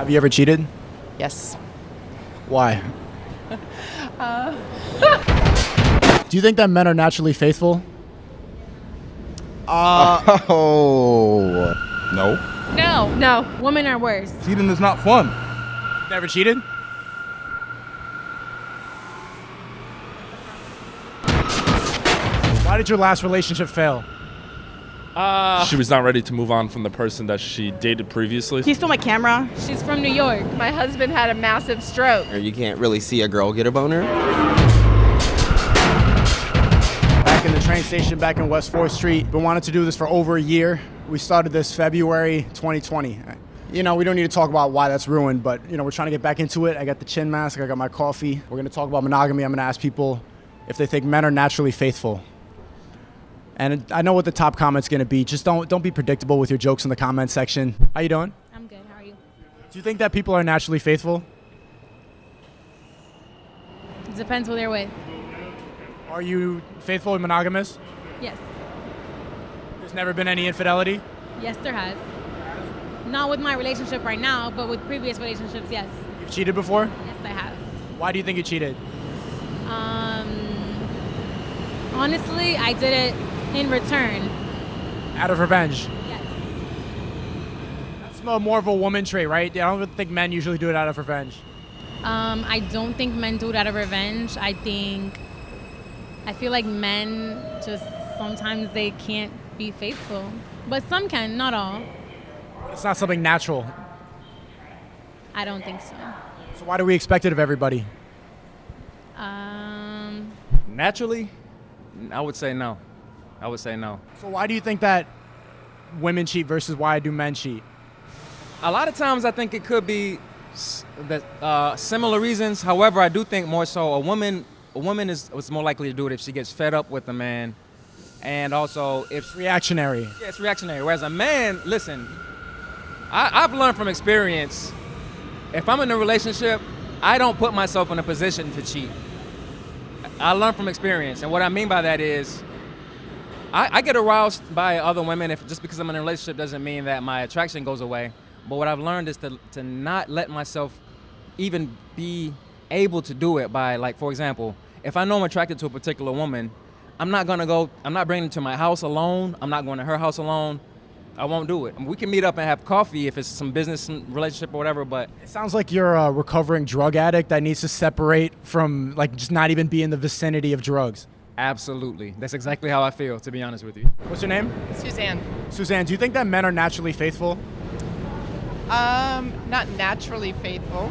Have you ever cheated? Yes. Why? Do you think that men are naturally faithful? Oh. No. No. No. Women are worse. Cheating is not fun. Never cheated? Why did your last relationship fail? She was not ready to move on from the person that she dated previously. Can you steal my camera? She's from New York. My husband had a massive stroke. You can't really see a girl get a boner. Back in the train station back in West 4th Street. Been wanting to do this for over a year. We started this February 2020. You know, we don't need to talk about why that's ruined, but, you know, we're trying to get back into it. I got the chin mask, I got my coffee. We're going to talk about monogamy. I'm going to ask people if they think men are naturally faithful. And I know what the top comment's going to be. Just don't be predictable with your jokes in the comment section. How you doing? I'm good. How are you? Do you think that people are naturally faithful? It depends who they're with. Are you faithful and monogamous? Yes. There's never been any infidelity? Yes, there has. Not with my relationship right now, but with previous relationships, yes. You've cheated before? Yes, I have. Why do you think you cheated? Honestly, I did it in return. Out of revenge? Yes. That's more of a woman trait, right? I don't think men usually do it out of revenge. I don't think men do it out of revenge. I feel like men just sometimes they can't be faithful. But some can, not all. It's not something natural. I don't think so. So why do we expect it of everybody? Naturally, I would say no. So why do you think that women cheat versus why do men cheat? A lot of times I think it could be similar reasons. However, I do think more so a woman is more likely to do it if she gets fed up with a man. And also if Reactionary. Yeah, it's reactionary. Whereas a man, listen, I've learned from experience, if I'm in a relationship, I don't put myself in a position to cheat. I learned from experience. And what I mean by that is, I get aroused by other women. Just because I'm in a relationship doesn't mean that my attraction goes away. But what I've learned is to not let myself even be able to do it by, like, for example, if I know I'm attracted to a particular woman, I'm not bringing her to my house alone. I'm not going to her house alone. I won't do it. I mean, we can meet up and have coffee if it's some business relationship or whatever, but It sounds like you're a recovering drug addict that needs to separate from, like, just not even be in the vicinity of drugs. absolutely. That's exactly how I feel, to be honest with you. What's your name? Suzanne. Suzanne, do you think that men are naturally faithful? Not naturally faithful.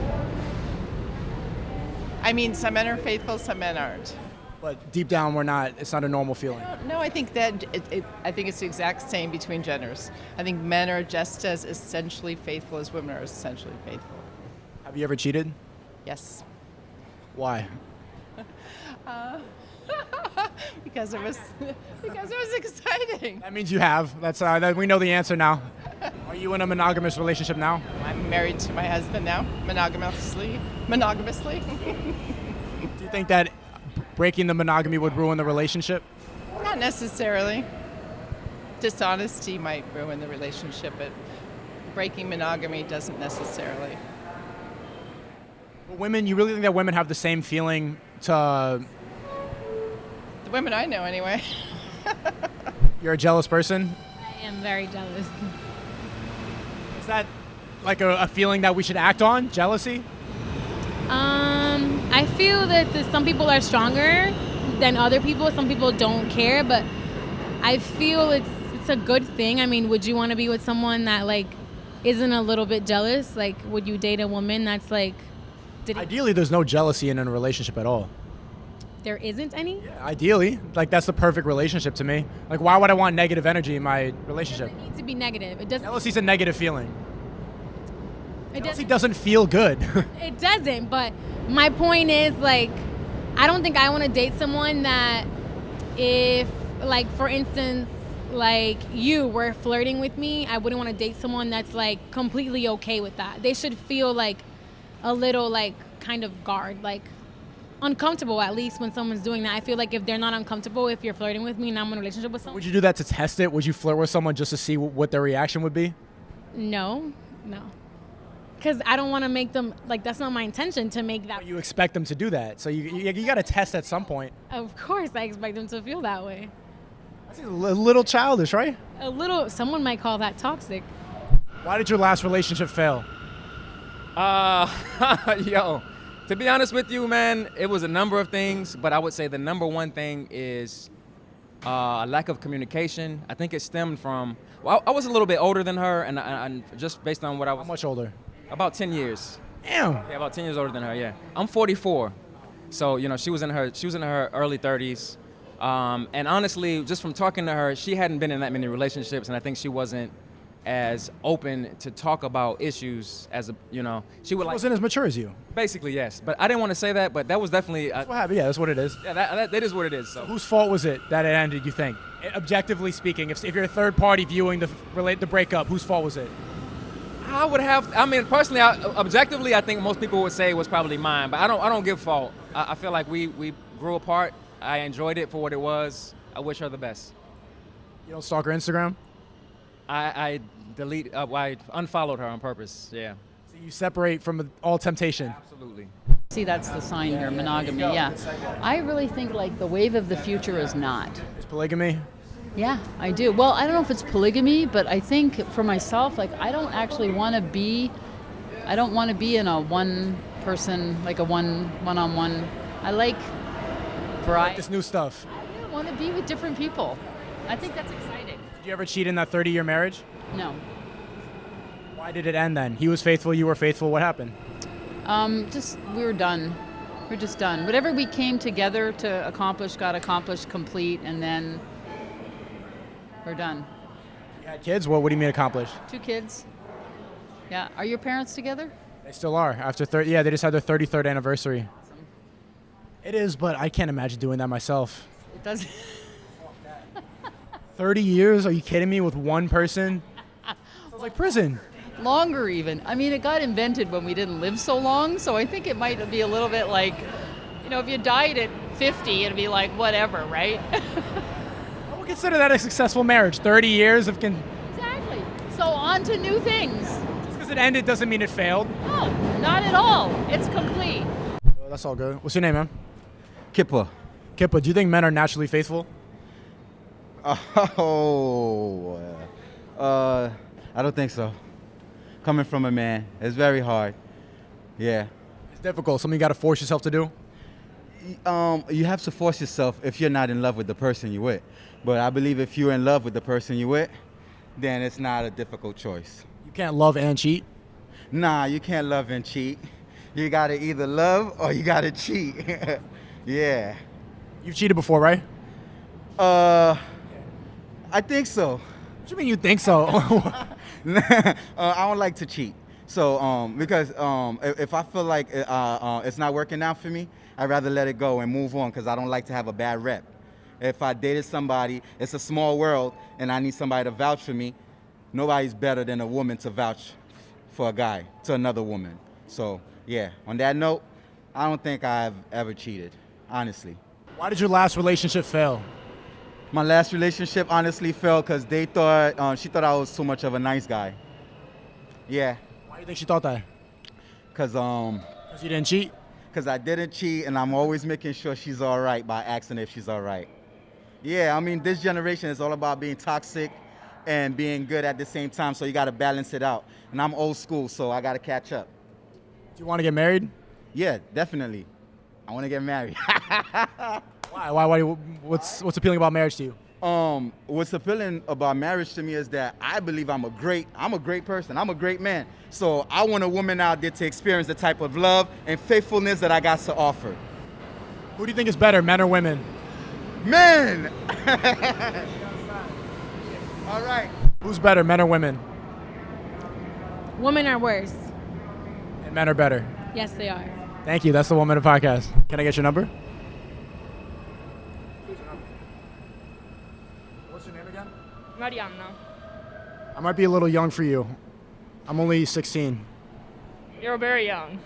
I mean, some men are faithful, some men aren't. But deep down, it's not a normal feeling. No, I think that I think it's the exact same between genders. I think men are just as essentially faithful as women are essentially faithful. Have you ever cheated? Yes. Why? Because it was exciting. That means you have. We know the answer now. Are you in a monogamous relationship now? I'm married to my husband now, monogamously. Do you think that breaking the monogamy would ruin the relationship? Not necessarily. Dishonesty might ruin the relationship, but breaking monogamy doesn't necessarily. But women, you really think that women have the same feeling to... The women I know, anyway. You're a jealous person? I am very jealous. Is that like a feeling that we should act on? Jealousy? I feel that some people are stronger than other people. Some people don't care, but I feel it's a good thing. I mean, would you want to be with someone that, like, isn't a little bit jealous? Like, would you date a woman that's like... Ideally, there's no jealousy in a relationship at all. There isn't any? Yeah, ideally. Like, that's the perfect relationship to me. Like, why would I want negative energy in my relationship? It doesn't need to be negative. It doesn't. Jealousy's a negative feeling. It Jealousy doesn't feel good. It doesn't, but my point is, like, I don't think I want to date someone that if, like, for instance, like, you were flirting with me, I wouldn't want to date someone that's, like, completely okay with that. They should feel, like, a little, like, kind of guard, like, uncomfortable, at least, when someone's doing that. I feel like if they're not uncomfortable, if you're flirting with me and I'm in a relationship with someone. Would you do that to test it? Would you flirt with someone just to see what their reaction would be? No. Because I don't want to make them, like, that's not my intention to make that. You expect them to do that, so you got to test at some point. Of course, I expect them to feel that way. That's a little childish, right? A little, someone might call that toxic. Why did your last relationship fail? Yo, to be honest with you, man, it was a number of things, but I would say the number one thing is a lack of communication. I think it stemmed from, well, I was a little bit older than her, and just based on what I was. How much older? About 10 years. Damn. Yeah, about 10 years older than her, yeah. I'm 44. So, you know, she was in her early 30s. And honestly, just from talking to her, she hadn't been in that many relationships, and I think she wasn't as open to talk about issues as she would She like. wasn't as mature as you. Basically, yes. But I didn't want to say that, but that was definitely. That's what happened. Yeah, that's what it is. Yeah, that is what it is. So. Whose fault was it that it ended, you think? Objectively speaking, if you're a third party viewing the breakup, whose fault was it? Personally, objectively, I think most people would say it was probably mine, but I don't give fault. I feel like we grew apart. I enjoyed it for what it was. I wish her the best. You don't stalk her Instagram? I unfollowed her on purpose, yeah. So you separate from all temptation? Absolutely. See, that's the sign here, monogamy, yeah. I really think like the wave of the future is not. Is polygamy? Yeah, I do. Well, I don't know if it's polygamy, but I think for myself, like I don't want to be in a one person, like a one-on-one. I like variety. This new stuff. I want to be with different people. I think that's exciting. Did you ever cheat in that 30-year marriage? No. Why did it end then? He was faithful, you were faithful. What happened? We were done. We're just done. Whatever we came together to accomplish got accomplished, complete, and then we're done. You had kids? What do you mean accomplished? 2 kids. Yeah. Are your parents together? They still are. After 30, yeah, they just had their 33rd anniversary. Awesome. It is, but I can't imagine doing that myself. It does. 30 years? Are you kidding me? With one person? Sounds like prison. Longer even. I mean, it got invented when we didn't live so long, so I think it might be a little bit like, if you died at 50, it'd be like whatever, right? I would consider that a successful marriage. 30 years of Exactly. So on to new things. Just because it ended doesn't mean it failed. No, not at all. It's complete. Oh, that's all good. What's your name, man? Kippa. Kippa, do you think men are naturally faithful? Oh, I don't think so. Coming from a man, it's very hard. Yeah. It's difficult. Something you got to force yourself to do? You have to force yourself if you're not in love with the person you're with. But I believe if you're in love with the person you're with, then it's not a difficult choice. You can't love and cheat? Nah, you can't love and cheat. You gotta either love or you gotta cheat. Yeah. You've cheated before, right? I think so. What do you mean you think so? I don't like to cheat. So, because if I feel like it's not working out for me, I'd rather let it go and move on because I don't like to have a bad rep. If I dated somebody, it's a small world, and I need somebody to vouch for me, nobody's better than a woman to vouch for a guy to another woman. So, yeah, on that note, I don't think I've ever cheated, honestly. Why did your last relationship fail? My last relationship honestly failed because they thought, she thought I was too much of a nice guy. Yeah. Why do you think she thought that? Because you didn't cheat? Because I didn't cheat, and I'm always making sure she's all right by asking if she's all right. Yeah, I mean, this generation is all about being toxic and being good at the same time, so you got to balance it out. And I'm old school, so I got to catch up. Do you want to get married? Yeah, definitely. I want to get married. Why? What's appealing about marriage to you? What's appealing about marriage to me is that I believe I'm a great person. I'm a great man. So I want a woman out there to experience the type of love and faithfulness that I got to offer. Who do you think is better, men or women? Men! All right. Who's better, men or women? Women are worse. And men are better. Yes, they are. Thank you. That's the Woman of Podcast. Can I get your number? What's your name again? Mariana. I might be a little young for you. I'm only 16. You're very young.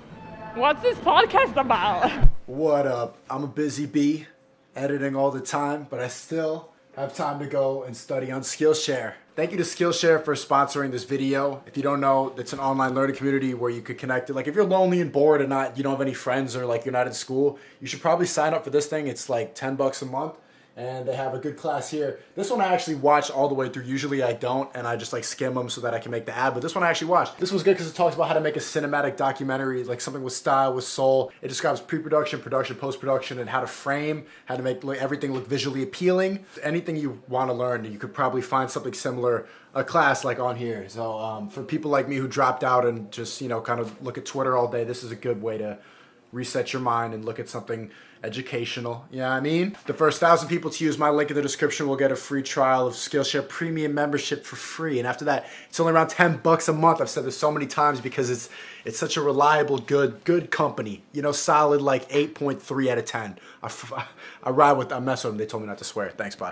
What's this podcast about? What up? I'm a busy bee, editing all the time, but I still have time to go and study on Skillshare. Thank you to Skillshare for sponsoring this video. If you don't know, it's an online learning community where you could connect. Like if you're lonely and bored and you don't have any friends or like you're not in school, you should probably sign up for this thing. It's like $10 a month. And they have a good class here. This one I actually watch all the way through. Usually I don't, and I just like skim them so that I can make the ad. But this one I actually watched. This was good because it talks about how to make a cinematic documentary, like something with style, with soul. It describes pre-production, production, post-production, and how to frame, how to make everything look visually appealing. Anything you want to learn, you could probably find something similar, a class like on here. So for people like me who dropped out and just, kind of look at Twitter all day, this is a good way to reset your mind and look at something educational. You know what I mean? The first 1,000 people to use my link in the description will get a free trial of Skillshare Premium membership for free. And after that, it's only around $10 a month. I've said this so many times because it's such a reliable, good company. Solid like 8.3 out of 10. I mess with them. They told me not to swear. Thanks, bye.